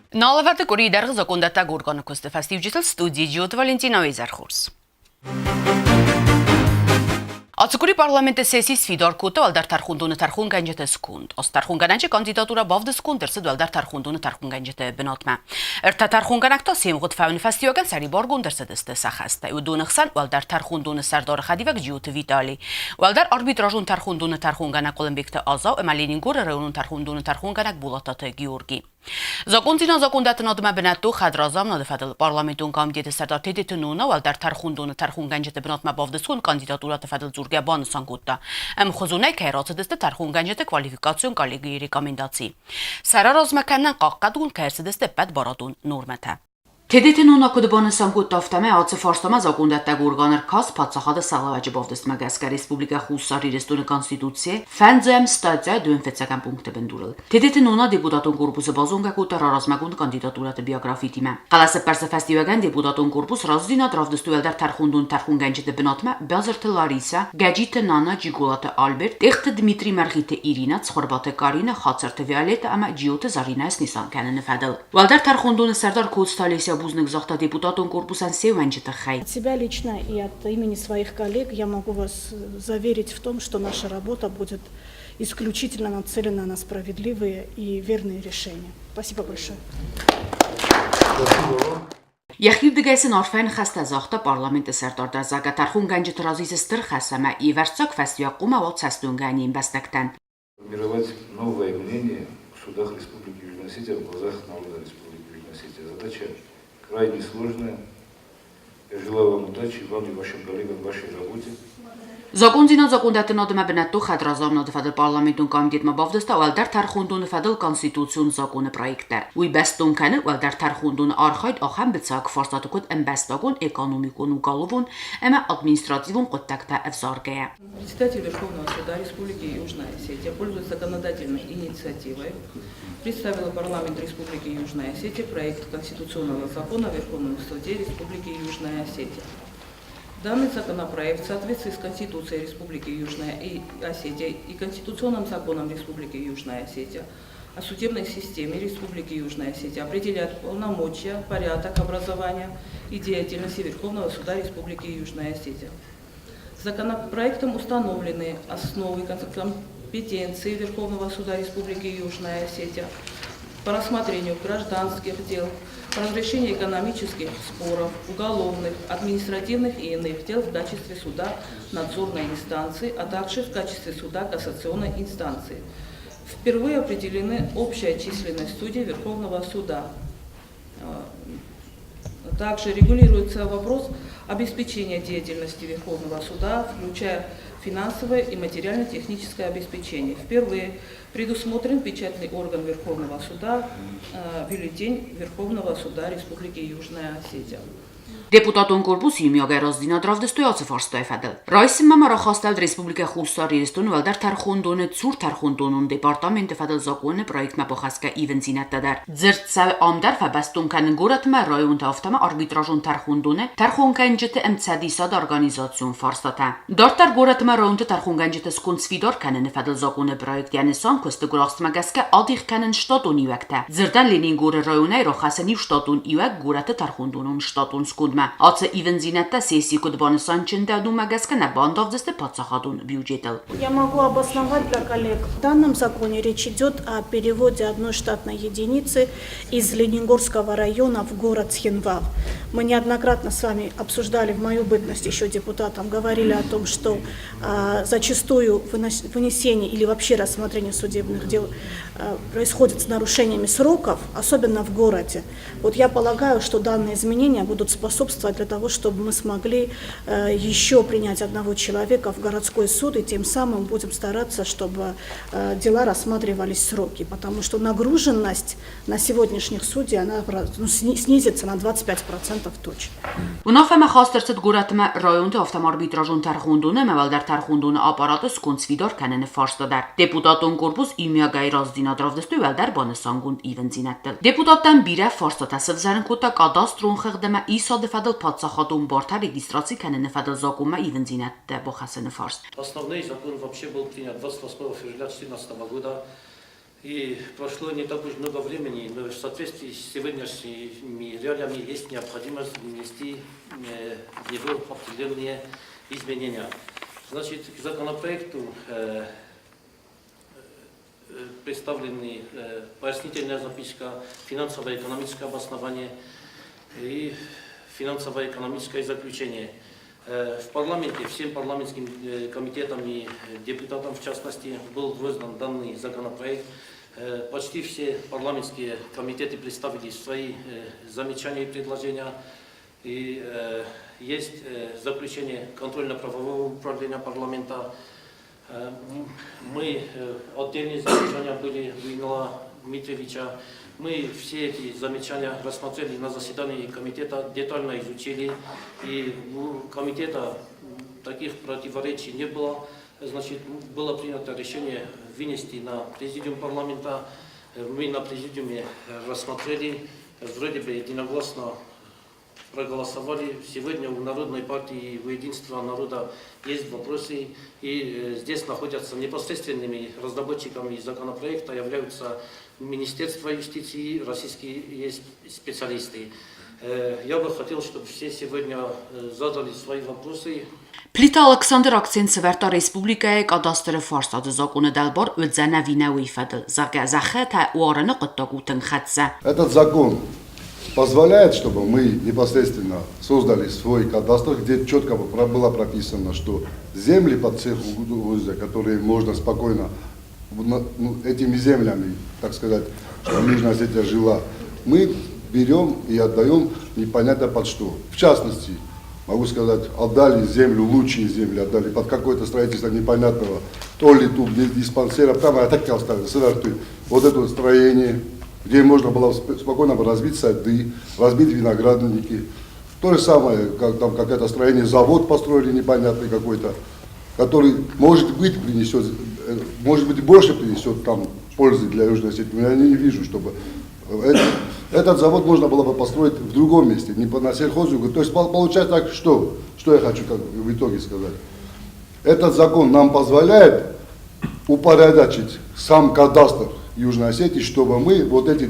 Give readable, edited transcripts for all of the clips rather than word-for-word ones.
Նալավատը կորի դերղ զոկոնդատա գուրգանը կոստը ֆաստիվջիտլ ստուդիի ջիոտ Վալենտինավի զարխուրս։ Ացկուրի parlamentă sesii sfidor cută al dar tarhundunu tarhungangete skund. Os tarhungananche candidatura bavde skund derse al dar tarhundunu tarhungangete benotma. Erta tarhunganakto simgut faun fastiogan sari borgun derse deste saxasta. Udunxsan al dar tarhundunu sardor khadivak jiut vitali. Al dar arbitrajun tarhundunu tarhunganak olimpikte azav emalingur reunun tarhundunu tarhunganak bulatate Georgi. Законтина закондатын адыма бінәтту қадразам надыфадыл парламентун комитеті сардар тедетінуна вал дар тархундуны тархунганжеті бінатма бавдыскун кандидатураты фадыл зурге баны сангутта. Әм хозунай кайратыдысты тархунганжеті квалификацион коллеги рекомендации. Сара размаканнан қаққадуын кайрсыдысты пәд барадун нормата. Թեդեթենոնա կդբանը սանգուտ տավտամե ացը ֆարստամա զակունդատա գուրգաներ կաս պացախադը սալավաջի բովդս մագասկա ռեսպուբլիկա խուսարի ռեստոնը կոնստիտուցիե ֆանձեմ ստատիա դուենֆեցական պունկտը բնդուրել թեդեթենոնա դեպուտատոն կորպուսը բազոնգա կուտա ռարազմագուն կանդիդատուրատը բիոգրաֆի տիմա qalası persefestivagan deputatun korpus razdina travdստուելդար tarxundun tarxunganjete bnatma bazırtı Larisa gajite nana jigulate Albert exte Dmitri Margite Irina Tsxorbate Karina xatserte Violeta ama jiote Zarina Snisan kanını fadal valdar tarxundun sardar Kostalisya Бузных захта депутатом корпуса Севанчета Хай. От себя лично и от имени своих коллег я могу вас заверить в том, что наша работа будет исключительно нацелена на справедливые и верные решения. Спасибо большое. Яхив дегайсын арфайн хаста захта парламенты сардарда зага тархунганжи тразисы стыр хасама и варцак фастиякума вот састунганин бастактан. Формировать новое мнение в судах Республики Южная Осетия в глазах народа Республики Южная Осетия. Задача крайне сложная. Я желаю вам удачи, вам и вашим коллегам в вашей работе. Законзина закондатын адыма бінәтту қадразамна дыфадыл парламентун комитетма бавдыста валдар тархундуны фадыл конституцион законы проекттар. Уй бәстун кәні валдар тархундуны архайд ахам бітсак фарстаты көт әмбәстагун экономикун уголовун әмә административун қоттакта әфзаргая. Председатель Верховного суда Республики Южная Осетия, пользуясь законодательной инициативой, представила парламент Республики Южная Осетия проект конституционного закона о Верховном суде Республики Южная Осетия. Данный законопроект в соответствии с Конституцией Республики Южная Осетия и Конституционным законом Республики Южная Осетия о судебной системе Республики Южная Осетия определяет полномочия, порядок образования и деятельности Верховного суда Республики Южная Осетия. Законопроектом установлены основы компетенции Верховного суда Республики Южная Осетия по рассмотрению гражданских дел, по разрешению экономических споров, уголовных, административных и иных дел в качестве суда надзорной инстанции, а также в качестве суда кассационной инстанции. Впервые определены общая численность судей Верховного суда. Также регулируется вопрос обеспечения деятельности Верховного суда, включая финансовое и материально-техническое обеспечение. Впервые предусмотрен печатный орган Верховного суда, бюллетень Верховного суда Республики Южная Осетия. Deputatun korpus imiogay razdina dravdestoyaцы фарстай фадыл. Райсын мама рахастал Республика Хустар Ирестон валдар тархундоны цур тархундонун департаменты фадыл законы проектма бохаска ивензинаттадар. Дзыртсал амдар фабастун канын горатма район тафтама арбитражун тархундоны тархунганжеты эмцадисад организацион фарстата. Дартар горатма районты тархунганжеты скунсвидор канын фадыл законы проект янесан көсті гурастмагаска адих канын штатун ивакта. Дзырдан Ленингоры районай рахасани штатун ивак гораты тархундонун штатун скудма. Ацэ ивензинатта сессии кудбаны санчында думагаска на бандовдысты подсахадун бюджетал. Я могу обосновать для коллег. В данном законе речь идет о переводе одной штатной единицы из Ленингорского района в город Схенвал. Мы неоднократно с вами обсуждали в мою бытность еще депутатом, говорили о том, что зачастую вынесение или вообще рассмотрение судебных дел происходит с нарушениями сроков, особенно в городе. Вот я полагаю, что данные изменения будут способствовать для того, чтобы мы смогли еще принять одного человека в городской суд, и тем самым будем стараться, чтобы дела рассматривались в сроки, потому что нагруженность на сегодняшних судей она снизится на 25% точно. Унафама хастырцыт гуратма районты автомарбитражун тархундуны мавалдар тархундуны аппараты скунсвидор каныны фарстадар. Депутатон корпус имиагай раздина дравдысту валдар баны сангунд ивензинаттыл. Депутаттан бире фарстатасы взарын кота кадастрон хыгдыма исады фадыл подсахадун барта регистрации каныны фадыл закума ивензинатты бохасыны фарст. Основной закон вообще был принят 28 февраля 2014 года И прошло не так уж много времени, но в соответствии с сегодняшними реалиями есть необходимость внести в него определенные изменения. Значит, к законопроекту представлены пояснительная записка, финансово-экономическое обоснование и финансово-экономическое заключение. В парламенте, всем парламентским комитетам и депутатам, в частности, был роздан данный законопроект. Почти все парламентские комитеты представили свои замечания и предложения. И есть заключение контрольно-правового управления парламента. Мы отдельные замечания были у Инала Дмитриевича. Мы все эти замечания рассмотрели на заседании комитета, детально изучили, и у комитета таких противоречий не было. Значит, было принято решение вынести на президиум парламента. Мы на президиуме рассмотрели, вроде бы единогласно проголосовали. Сегодня у Народной партии и у Единства народа есть вопросы, и здесь находятся непосредственными разработчиками законопроекта, являются Министерство юстиции, российские есть специалисты. Я бы хотел, чтобы все сегодня задали свои вопросы. Պլիտա Ալեքսանդր Ակցենցևերտա Ռեսպուբլիկայի կադաստրը ֆարսադը զակունը դալբար ուձանա վինաուի ֆադլ զակազախը թա ուարանը կտտոգու տնխացա. Этот закон позволяет, чтобы мы непосредственно создали свой кадастр, где четко было прописано, что земли под цеху, которые можно спокойно этими землями, так сказать, что Южная Осетия жила, мы берем и отдаем непонятно под что. В частности, могу сказать, отдали землю, лучшие земли отдали под какое-то строительство непонятного, то ли тут диспансера, прямо так и оставили, сверху. Вот это строение, где можно было спокойно развить сады, разбить виноградники. То же самое, как там какое-то строение, завод построили непонятный какой-то, который, может быть, принесет, может быть, больше принесет там пользы для Южной Осетии. Но я не вижу, чтобы этот завод можно было бы построить в другом месте, не на сельхозюгу. То есть получается так, что я хочу в итоге сказать. Этот закон нам позволяет упорядочить сам кадастр Южной Осетии, чтобы мы вот эти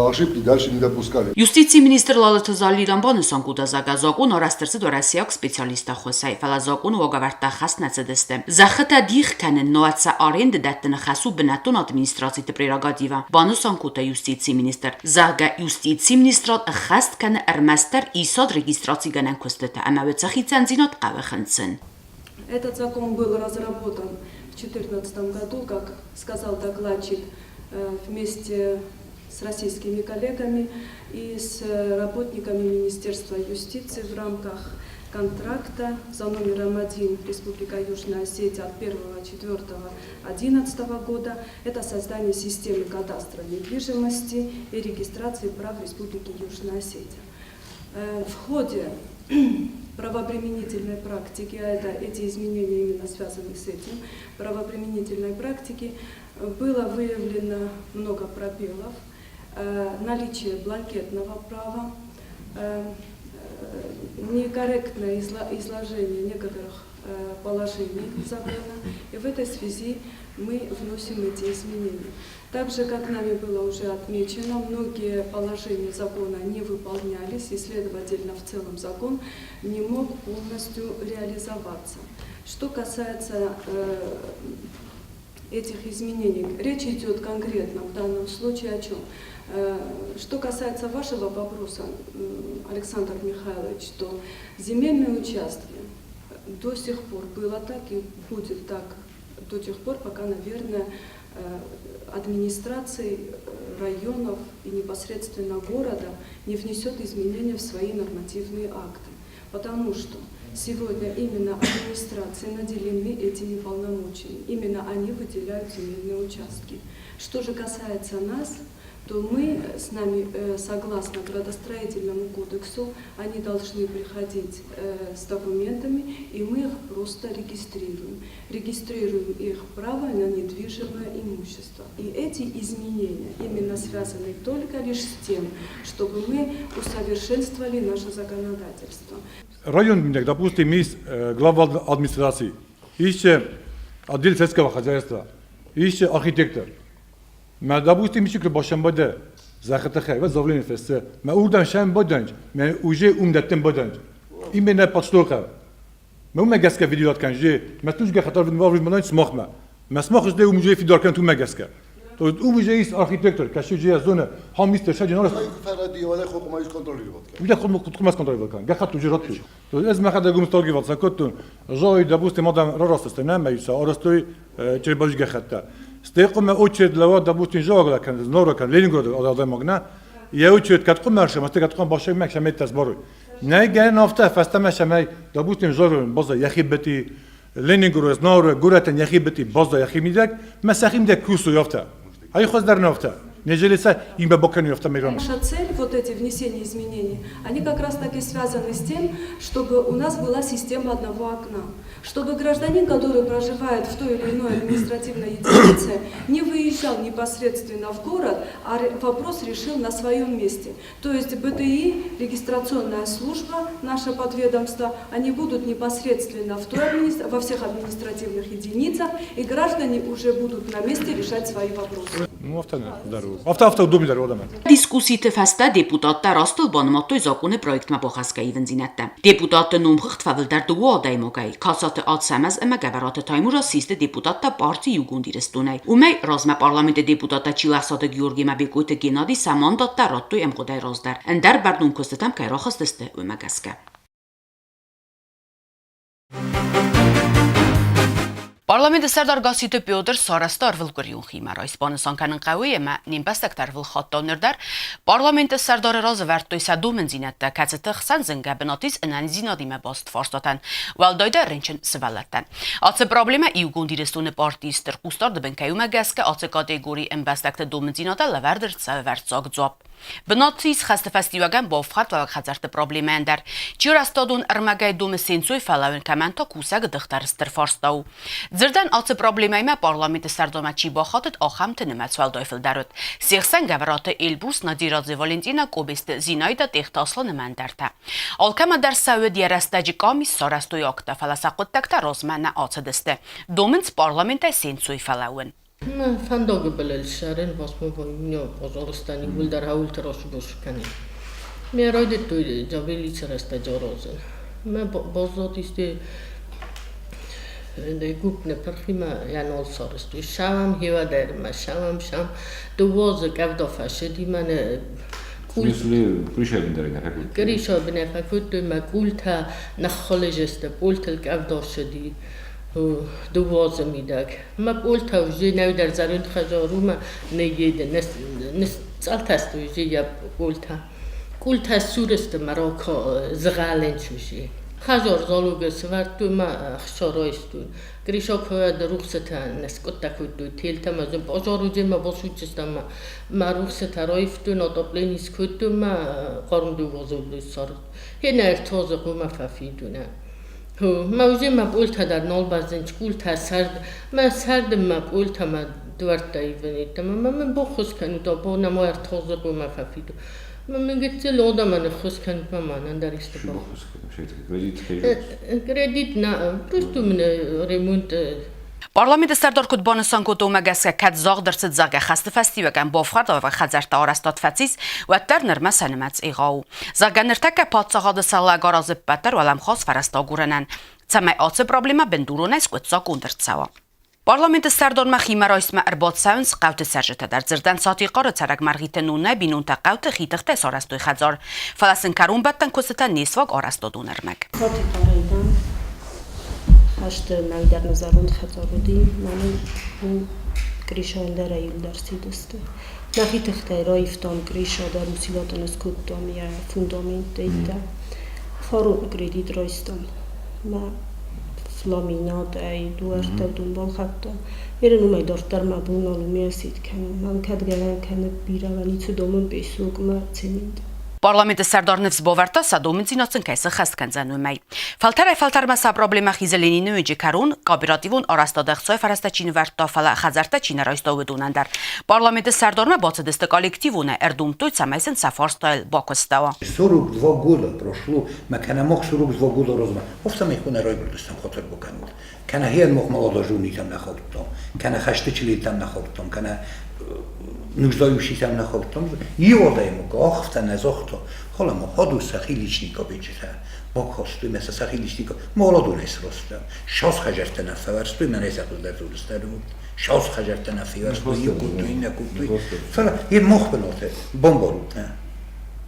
ошибки дальше не допускали. Юстիցի մինիստրը Լալաթ Զալիրան բանուսան կուտազագազոկուն օրաստերցի դորասիակ սպեցիալիստա խոսայ ֆալազոկուն ոգավարտա խասնացդստե զախտա դիխ կանեն նոացա արենդ դատնը խասու բնատուն ադմինիստրացիա պրերոգատիվա բանուսան կուտա юстиցի մինիստր զագա юстиցի մինիստրոտ խաստ կանը արմաստեր իսոդ ռեգիստրացի գանան կոստետա ամավեցախի ցանձինոտ qավախնցն. Этот закон был разработан в 2014 году, как сказал докладчик, вместе с российскими коллегами и с работниками Министерства юстиции в рамках контракта за номером 1 Республика Южная Осетия от 1.4.2011 года. Это создание системы кадастра недвижимости и регистрации прав Республики Южная Осетия. В ходе правоприменительной практики, а эти изменения именно связаны с этим, правоприменительной практики, было выявлено много пробелов, наличие бланкетного права, некорректное изложение некоторых положений закона, и в этой связи мы вносим эти изменения. Также, как нами было уже отмечено, многие положения закона не выполнялись, и, следовательно, в целом закон не мог полностью реализоваться. Что касается этих изменений, речь идет конкретно в данном случае о чем? Что касается вашего вопроса, Александр Михайлович, то земельные участки до сих пор было так и будет так до тех пор, пока, наверное, администрации районов и непосредственно города не внесет изменения в свои нормативные акты. Потому что сегодня именно администрации наделены этими полномочиями. Именно они выделяют земельные участки. Что же касается нас, то мы с нами, согласно градостроительному кодексу, они должны приходить с документами, и мы их просто регистрируем. Регистрируем их право на недвижимое имущество. И эти изменения именно связаны только лишь с тем, чтобы мы усовершенствовали наше законодательство. Район, допустим, есть глава администрации, есть отдел сельского хозяйства, есть архитектор. ما допустим میشه که باشم بده زخت خیر و زاولین فسته ما اردن شم بدنج ما اوجه دتن بدنج این بنا پاتشتوکا ما مگسکا ویدیوات کنجی ما توش که خطر ویدیو بدنج سماخ ما سماخش ده اوجه فیدار کن تو مگسکا تو اوجه ایست آرکیتکتور کشی جه زونه هم میست شدی نور فردی ولی خود ما کنترلی بود ولی خود ما کنترل بکن گه خط جرات تو از ما خدا گم استوگی واسه کتون جای допустим مادام راست نه میشه آرستوی چه باش گه خطا استيقم اوتشد لو допустим جوغلا كان زنورا كان لينينغراد آدم مگنا یا اوتشد کات قمرش ما استيقت قم باشه مک شمت تزبرو نه گه نافته فاستما شمای допустим زورن باز یخیبتی لينينغراد نور گورتن یخیبتی باز یخیمیدک مسخیم دک کوسو یافته های خود در نافته نجلسه им бабокан يافته мирон. Наша цель, вот эти внесения изменений, они как раз таки связаны с тем, чтобы у нас была система одного окна. Чтобы гражданин, который проживает в той или иной административной единице, не выезжал непосредственно в город, а вопрос решил на своем месте. То есть БТИ, регистрационная служба, наше подведомство, они будут непосредственно во всех административных единицах, и граждане уже будут на месте решать свои вопросы. Ну, авто удобно дару одама. Դիսկուսիթը ֆաստա դեպուտատը ռաստլբան մոտոյ զակոնը պրոյեկտմա բոխասկայի վնձինատը։ Դեպուտատը նումխ թվավլդար դուո դայմոգայ, քասատը ացամազ ըմա գավարատը թայմուրա սիստը դեպուտատը պարտի յուգունդիրստունայ։ Ումեյ ռազմա պարլամենտը դեպուտատը չիլասատը Գյորգի Մաբեկույտը Գենադի Սամանդատը ռոտոյ էմղոդայ ռոզդար։ Ընդար բարդուն կոստատամ կայրոխստստը ումագասկա։ Parlamenti Serdar Gasite Piotr Sarastar Vilguriun Khimara İspanistanın qawiyye ma nimbastaktar vil khattavnerdar Parlamenti Serdar Razı vertoy sadum zinette katsıtı xsan zinga benatis enan zinadime bast farstatan valdoyda rençin sivalattan atse problema iugundirestune partistir kustar de benkayuma gaske atse kategori embastakta dum zinada laverder savertsag job Benatis xaste festivagan bofxat va xazarte problemender Jurastadun armagay dum sensoy falaven kamanta kusag dixtaristir farstau Zirdan atse problemayma parlamenti Serdamachi baxatet axam tinimat svaldoyfil darut. Sexsan gavarate Elbrus Nadiradze Valentina Kobeste zinayda textaslan mandarta. Alkama dar Saudiya rastaji kamis sarastoy akta falasaqot takta rozmana atse deste. Domens parlamenta sensoy falawen. ما فندق بالشارن واسمه وینیا بازارستانی ول در حول تراش باش کنی. میراید توی جویلی چرست جارازن. ما بازاتیسته گوپ نپرخیم یعنی آل سارستوی شام هیوا درم شام دوازه کفدا فشدی من کریشا بنفکت ما کولتا نخالجسته پولتل کفدا شدی دوازه میدک ما پولتا وجه نو در زرند خجارو ما نگیده نسالت است وجه یا پولتا سورست مراکا زغالن چوشی خجار زالوگ سوارد تو ما خشارایستون گریشا که در روخسته نسکت تکود تیل تمازم بازارو جه ما باسود جستم ما روخسته رایفتون آتابلی نیسکود ما قارم دوازه بلوی سارد هی نرتازه قوم ففیدونه ما وجه ما بولتا در نال بازنچ بولتا سرد ما بولتا ما دوارد دایونید من بخوز کنو دا با نما ارتازه قوم ففیدو من گفته لودا من خوش کنم من در استفاده. کردیت نه، پروستو من ریمونت. Parlamenti Serdar Kutbanisan kotomageske kat zagdersit zage xaste festivagan bofxarda ve xazerta arastat fatsis ve terner mesenimats iğau. Zaganirteke patsağadı salla garazib beter ve lemxas feresta guranen. Tsame atse problema bendurones kutzak undertsawa. Parlamenti Serdar Maximara isme erbat savns qavt serjete der zirdan sati qara tsarag margite nune binun ta qavt xitixte sarastoy xazar. Falasin karun batten kusetan nesvag arasto nermek. هشت مقدار نظرون خطا بودیم من کریشان در ایل در سیدسته نخی تخته رایفتان کریشا در موسیلاتان اسکوتام یا فوندامنت ایده فارون کردید رایستان ما فلامینات ای دوارتا دنبال خطا یه نومی دارتر مبون آلومی اسید کنم من کد گرن کنه بیره و نیچو دومن بیسوگ ما چنید Parlamenti Serdar Nefs boverta sadomin zinatsin kaysa xast kanzanumay. Faltar masa problema xizelenini önce karun kooperativun arasda dexsoy farasta çini verta fala xazarta çini raysta vedunandar. Parlamenti Serdarna bacedeste коллективуна erdumtoy samaysin safarstayl bakostava. 42 года прошло, ما كان مخ 42 года розма. Офтам их на ройбердестам хотел боканул. كان هي المخ молодожуни там находтом. كان хашты чили там находтом. كان нуждающихся на хортом, его да ему гохта на зохто, холомо ходу сахиличников бичта, бокхосту меса сахиличников, молодунес роста, шос хажерта на фаверсту, мен эсахуз дартулстару, шос хажерта на фаверсту, юкуту, инекуту, фала, и мохбеноте, бомборутна.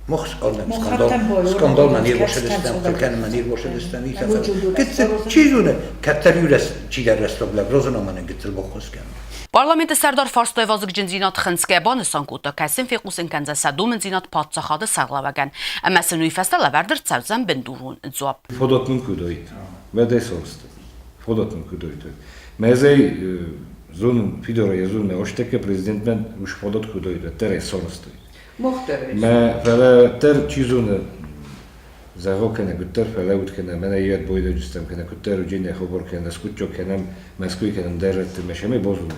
Мох скандал манер бошедستم فکر манер бошедستم این سفر که چیزونه کتر یورس چی در رستوران روزنامه نگتر بخوز کن Parlamenti Serdar Farstoyvazık cinzinat xınskə banısan kuta kəsin fiqusın kənzə sədum cinzinat patsaxadı sağlavagan. Əməsin uyfəstə ləvərdir çəvzən bindurun cevap. Fodatnın kudoydu. Ve de sorstu. Fodatnın kudoydu. Mezey zonun Fidora yazılma oşteke prezidentmen uş fodat kudoydu. Tere sorstu. Me fele ter çizunu zavokene gütter fele utkene mene yet boyda cüstem kene gütter ucine xobor kene skutço kenem meskuy kenem derret meşeme bozulun.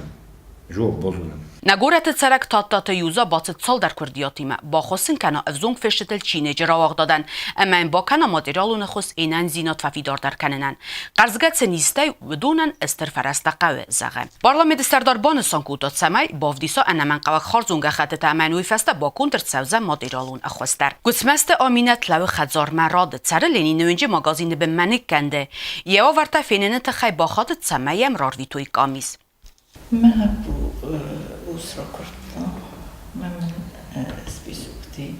Жоқ бозунам. Нагорет царек татта юза бацет цал дар курдиятиме با خصن کنا افزونگ فشتل چینه جراواق دادن اما این با کنا مادریالون خص اینن زینات ففیدار در کننن قرزگت سنیسته ودونن استر فرست قوه زغه پارلمنت سردار بانسان کوتات سمای بافدیسا انمن قوک خارزونگه خط تامنوی فسته با کنتر سوزه مادریالون اخوستر گسمست آمینت لو خزار مراد سر لینی نوینجی ماگازین به منک کنده یه آورته فینن تخی با خاطر سمایم رارویتوی کامیز من بوس را کردم من سپیسوکتی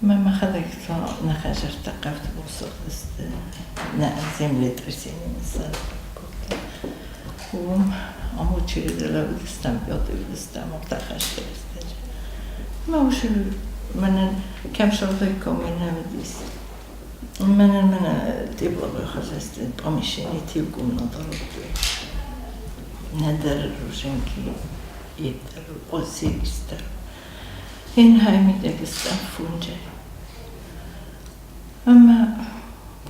من خدایتا نخجر تقفت بوس است نه زمینی ترسیمی مثلا کردم و اما چیزی دلار دستم بیاد دستم مختخش است ما وش من کم شده کامی نمیدیس من تیبل خواست پامیشنی تیبگم ندارد نداره روشنکی ایتر و آسیگستر این همیده گستم فونجه اما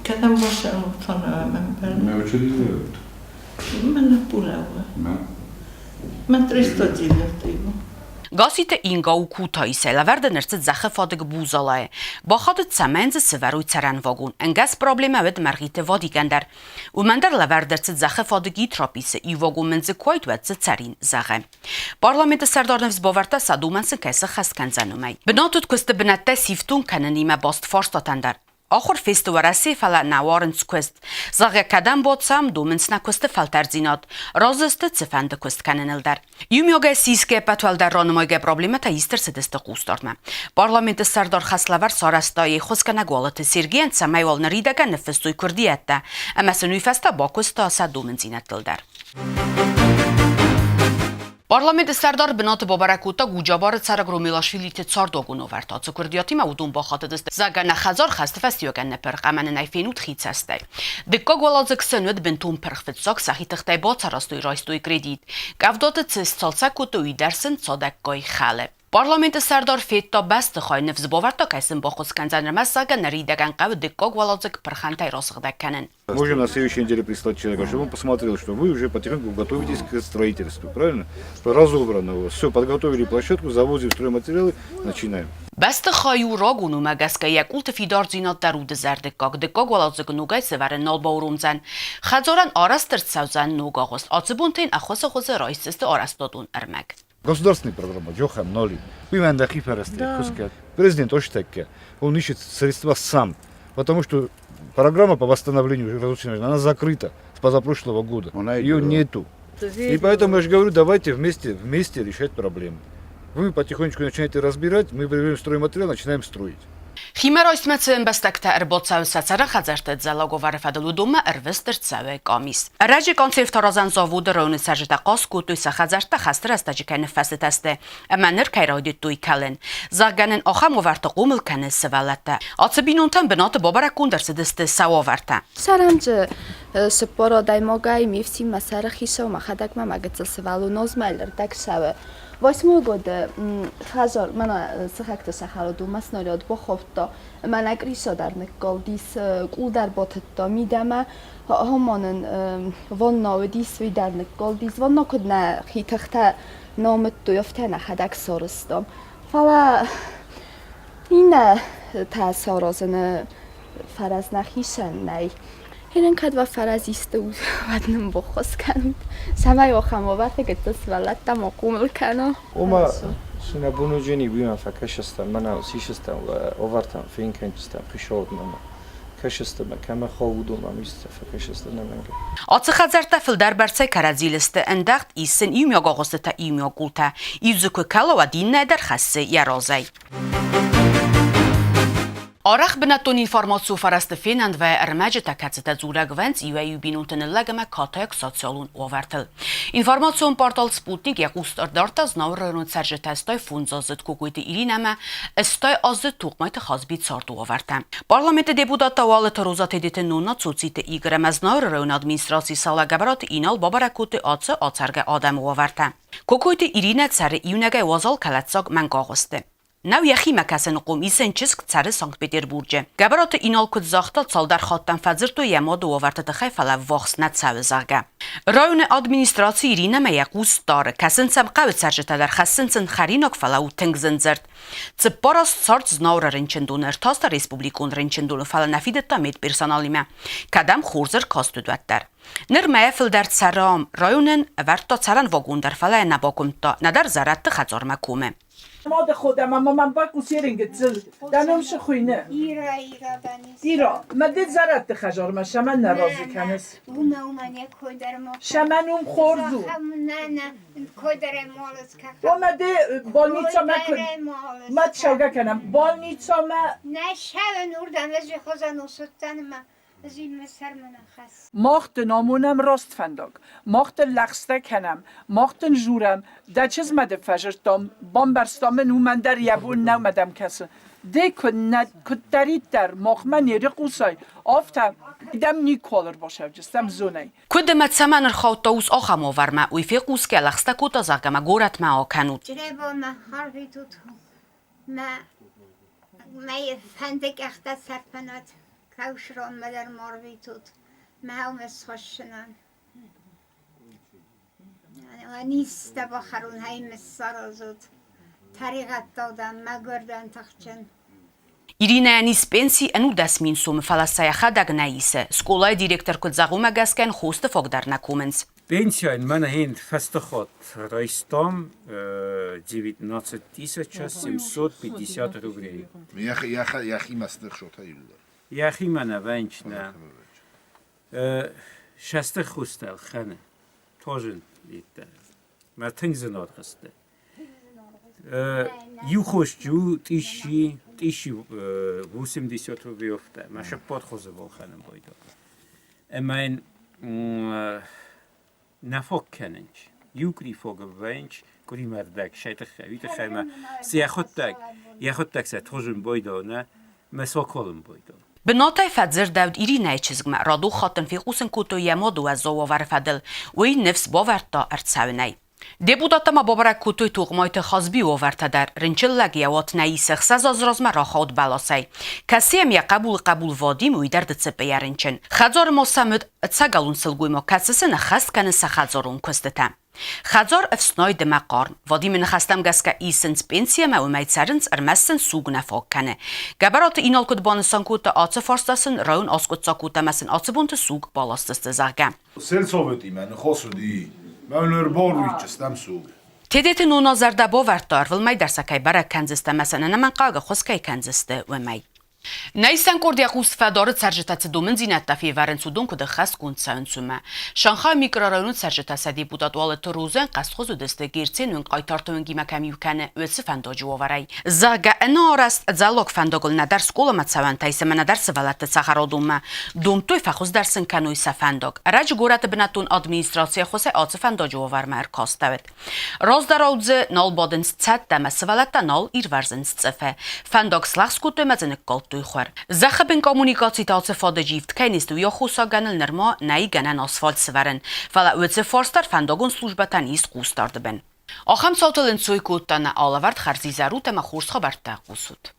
کدام باشه مطانه من برم Me uccidere. من پولوه من 300 دیو Գասիտ ինգա ու քութայի սելավերդը ներծը ձախը ֆադգ բուզալա է։ Բախադը ցամենձը սվերույ ցարան վագուն։ Ընգաս պրոբլեմը վեդ մարգիտը վադիկանդար։ Ու մանդար լավերդերծը ձախը ֆադգի թրոպիսը ի վագումենձը կոյտ վեցը ցարին զաղը։ Պարլամենտը սարդարնվս բովարտա սադումենսը կեսը խասկանցանում է։ Բնատուտ կստը բնատտե սիվտուն կանանիմը բաստ ֆորստատանդար։ آخر فستوارسی فلا نوارنس کوست زاغ کدام بودسام دومنسنا کوست فالترزینات رازست تفند کوست کننل در یومیوگه سیسکه پتوال در رانمایگه پروبلمه تا ایستر سدست قوستارمه پارلمنت سردار خسلور سارستای خوسکنه گوالت سیرگین سمایوال نریدگه نفستوی کردیت ده اما سنوی فستا با کوستا سا دومنزینت دل در Parlament Serdar Binat Babarakuta Gujabar Tsarag Romilashvili Tsar Dogun overta. Cukurdiyati maudun ba khatadist zagana khazar khast festiyogan per qaman nayfenut khitsastay. Dikka golazak senut bintun perfetsak sahi txtay ba tsarastoy raystoy kredit. Gavdot tsalsakuto idersen tsadakkoy khale. Parlament Serdar Fetta bast khay nefs bavarta kaysin ba khoskanzanmas zagan ridagan qav dikka golazak perkhantay rasgdakanen. Можем на следующей неделе прислать человека, чтобы он посмотрел, что вы уже потихоньку готовитесь к строительству, правильно? Что разобрано у вас. Все, подготовили площадку, завозим стройматериалы, начинаем. Best خایو راگونو مگس که یک اولت فیدار زینات درود زردکاک دکاک ولازگ نوگای سوار نال باورون زن خزارن آرستر سوزن نوگاغست آتسبونتین اخوص خوز رایستست آرستادون ارمگ Государственная программа Джохам Ноли. Президент Оштекке, он ищет средства сам, потому что программа по восстановлению разрушенной, она закрыта с позапрошлого года, ее нету. И поэтому я же говорю, давайте вместе решать проблему. Вы потихонечку начинаете разбирать, мы берем стройматериал, начинаем строить. Химеройст мецен бестекте эрбоцау сацара хазарте дзалаговар фадалудума эрвестер цаве камис. Раджи концерт разан завуд роны сажта qasku tuysa хазарта хастр астаҗикәне фасетасте. Әмәнер кайрайды туй кален. Загганен ахам оварта гумыл кане севалата. Ацбинунтан бинат бабара кундерсидесте сававарта. Саранҗы сепарадай могай мевси масара хиша махадак мамагцэл севалу нозмайлер такшаве. 8 года хазар мана сахакта сахалду масноряд боховта мана криша дар неколдис кулдар ботта мидама همانن وان دیس وی در نکال دیس وان نکد نه خیتخته نامت دویفته نه خدک سارستم فلا این تاسارازن فرز نخیشن نی هنن کدوا فرازیسته بود ودنم بخواست کنود سمای آخم آورده که تصولت دم آقومل کنه Uma suna bunugeni bujam fa kashastam mana sishastam overtam finkenchstam khishordnama kashastam kama khawudum amist fa kashastam namanga Ацхазарта филдарбарцай каразилисте эндахт иссен имёгогостата имёгулта ивзуку калова диннедер хассе ярозай Арах бинатон информацию фарасты Финлянд ва Армаджита кацата зурагвенц иваю бинутын лагама катаяк социалун овартыл. Информацион портал Спутник як устардарта знав районут саржетастай фунзазыт кукуйты иринама стай азы туқмайты хазбит сарту оварта. Парламенты депутата валыты розат едеті нуна цуците играм аз знав район администрации сала габарат инал бабаракуты ацы ацарга адам оварта. Кукуйты ирина цары ивнагай вазал калатсаг мангағысты. Нав яхи макасен قوم ایسن چسک цары Санкт-Петербурге. Габараты инал куд захтал цалдар хаттан фазырту ямоду овартаты хайфала вахс над савызага. Район администрации Ирина маякус стар касен сабqa вцаржетадар хасенцен харинок фала у тенгзензерт. Цепарас сарт знаура ренчендун эртаста республикун ренчендун фала нафидетта мед персоналиме. Кадам хурзер кастудваттар. Нырмая филдар царам районен варта царан вагундар фала набакумта надар заратты хазар макуме. ما خودم اما من با کوسیرین گتزل دنمش خوینه ایرا مدت زرت خجار ما شمن نرازی کنس شمنوم خوردو نه کدر مالس که و مده بالنیچا ما کن ما تشوگه کنم بالنیچا ما نه شب نوردم از خزان و ستن ما ماخت نامونم راست فندق ماخت لخسته کنم ماخت جورم در چیز مده فجرتم بامبرستام نومن در یبون نومدم کسی ده کدترید در مخمن یری قوسای آفتم دیدم نیکولر باشه جستم زونه کدمت سمن رخوتاوس آخم آورما ویفی قوس که لخسته کتا زاگم گورت ما آکنود جربا ما حرفی توت ما فندق اخته سرپنات کاوشران مدر ماروی توت هم اسخشنن و نیست با خرون های مسار زود طریقت دادن مگردن تخچن Ирина Анис пенсии ану дасмин сумы фаласая хадаг наисе. Сколай директор код загума гаскен хосты фогдар на куменс. Пенсия in meiner Hand festgehört. Reichstam 19 750 рублей. Яхи мастер шота юлда. Яхи мана венчна. Шестер хостел хане. Тоже лита. Матингзен отгасте. Ю хошчу 1080 рублей офта. Маша подхоза был хаnem бойда. Mein نفوق کننج یوکری فوق ونج کری مردک شیت خویت خیمه سیاخوتک سه توجن بایدانه مساکالم بایدان. بناتای فدزر داود ایرینای چیزگم رادو خاطن فی قوسن کوتو یامادو از زاوار فدل وی نفس باورتا ارتساونای. Депутатама бобара кутой тугмойты хазби овартадар ринчиллаги яват наисах сазаз разма рахот баласай касием я қабул вадим уйдар дцепе яринчин хазар мо самед цагалун сылгуймо касисен хаст каны сахазарун кустета хазар эфсной де мақарн вадим нахастам гаска исенс пенсия ма умайт саринс армассен сугна фок кане габарат инал кут бансан кута аца фарстасен раун аскут цакута масен ацбунт суг баластасты зага سلسوبتی من خاصدی من بارویچ استم سوگ تدت نونا زرده باورتار ولمای در سکای برای کنزسته مثلا نمن قاقه خسکای کنزسته و می نیستن کردی قوس فدارت سرجتت دومن زینت دفی ورن سودون که دخست گوند سانسومه شانخای میکرارایون سرجتت سدی بوداد والت روزن قصد خوز دسته گیرتین ون قایتارتون گیمه کمیو کنه ویسی فنداجو آورای زاگه انارست زالوک فنداگل ندر سکولا متسوان تایسه من ندر سوالت سخرادومه دوم توی فخوز درسن کنوی سفنداگ رج گورت بنتون ادمینستراسی خوزه آت فنداجو آورمه ارکاستوید راز در آوزه نال بادنس цет دمه سوالت نال ایرورزنس цефе فنداگ سلخ سکوتو مزنک گلت زخبن коммуникации таце фадажифт кайнисту я хуса ганел нерма най ганен асфальт сварен фала уце форстар фандагон службатан ист густард бен ахам сатылын сойкуттана алавард харзи зарута ма хурс хабарта гусуд